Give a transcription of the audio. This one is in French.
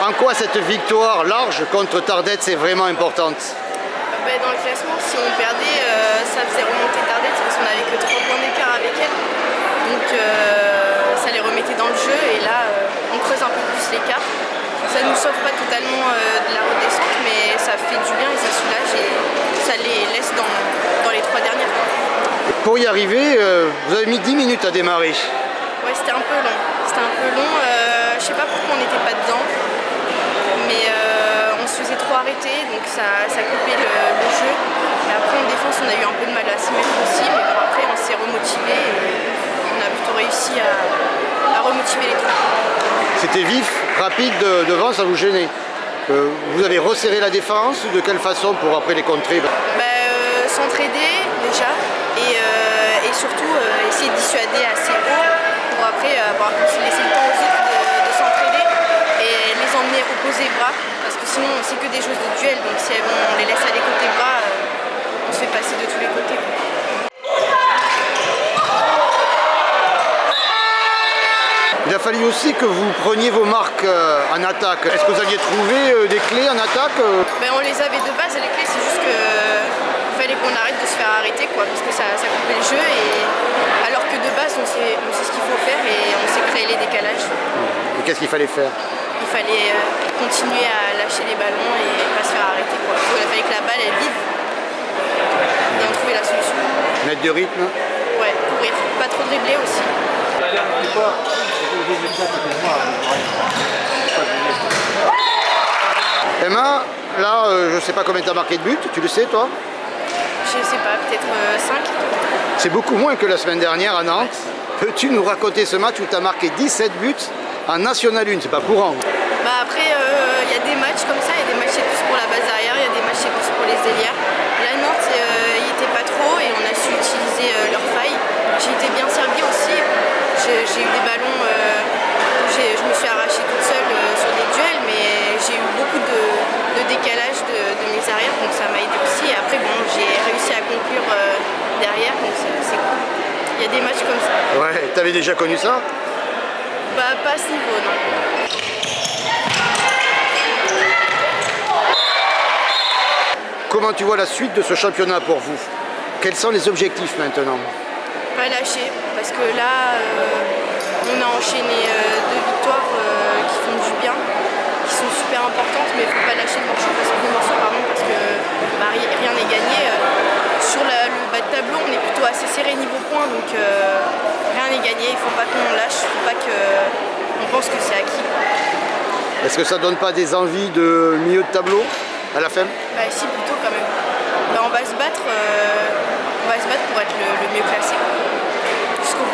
En quoi cette victoire large contre Tardette c'est vraiment importante? Dans le classement, si on perdait, ça faisait remonter Tardette parce qu'on n'avait que 3 points d'écart avec elle. Donc ça les remettait dans le jeu et là on creuse un peu plus l'écart. Ça ne nous sauve pas totalement de la redescente, mais ça fait du bien et ça soulage et ça les laisse dans les 3 dernières. Pour y arriver, vous avez mis 10 minutes à démarrer. Ouais, c'était un peu long. Je sais pas pourquoi on n'était pas dedans, mais on se faisait trop arrêter, donc ça coupait le jeu. Et après en défense, on a eu un peu de mal à s'y mettre aussi, mais bon, après on s'est remotivé et on a plutôt réussi à remotiver les troupes. C'était vif, rapide devant, ça vous gênait. Vous avez resserré la défense, de quelle façon pour après les contrer? S'entraider déjà et surtout essayer de dissuader assez haut pour après laisser le temps aux autres de s'entraider et les emmener opposer bras parce que sinon c'est que des choses de duel, donc si on les laisse aller côté bras, on se fait passer de tous les côtés. Il a fallu aussi que vous preniez vos marques en attaque. Est-ce que vous aviez trouvé des clés en attaque? On les avait de base, les clés, c'est juste qu'il fallait qu'on arrête de se faire arrêter parce que ça coupait le jeu. Alors que de base, on sait ce qu'il faut faire et on sait créer les décalages. Et qu'est-ce qu'il fallait faire? Il fallait continuer à lâcher les ballons et pas se faire arrêter. Il fallait que la balle elle vive et on trouvait la solution. Mettre de rythme? Ouais, courir. Pas trop dribbler aussi. Emma, là, je sais pas combien tu as marqué de buts, tu le sais toi? Je sais pas, peut-être 5. C'est beaucoup moins que la semaine dernière à Nantes. Peux-tu nous raconter ce match où tu as marqué 17 buts en National 1? C'est pas courant. Après, il y a des matchs comme ça, il y a des matchs c'est plus pour la base arrière, il y a des matchs c'est plus pour les ailières. Là, Nantes, il était pas trop et on a su utiliser leurs failles. J'ai été bien servie aussi. J'ai eu des ballons, je me suis arrachée toute seule sur des duels, mais j'ai eu beaucoup de décalage de mes arrières, donc ça m'a aidé aussi. Et après, j'ai réussi à conclure derrière, donc c'est cool. Il y a des matchs comme ça. Ouais, t'avais déjà connu ça? Pas à ce niveau, non. Comment tu vois la suite de ce championnat pour vous? Quels sont les objectifs maintenant? Pas lâcher, parce que là, on a enchaîné 2 victoires qui font du bien, qui sont super importantes, mais il ne faut pas lâcher le morceau parce que rien n'est gagné. Sur le bas de tableau, on est plutôt assez serré niveau points, donc rien n'est gagné, il ne faut pas qu'on lâche, il ne faut pas qu'on pense que c'est acquis. Est-ce que ça donne pas des envies de milieu de tableau à la fin? Si, plutôt quand même. On va se battre pour être le mieux classé. Jusqu'au bout.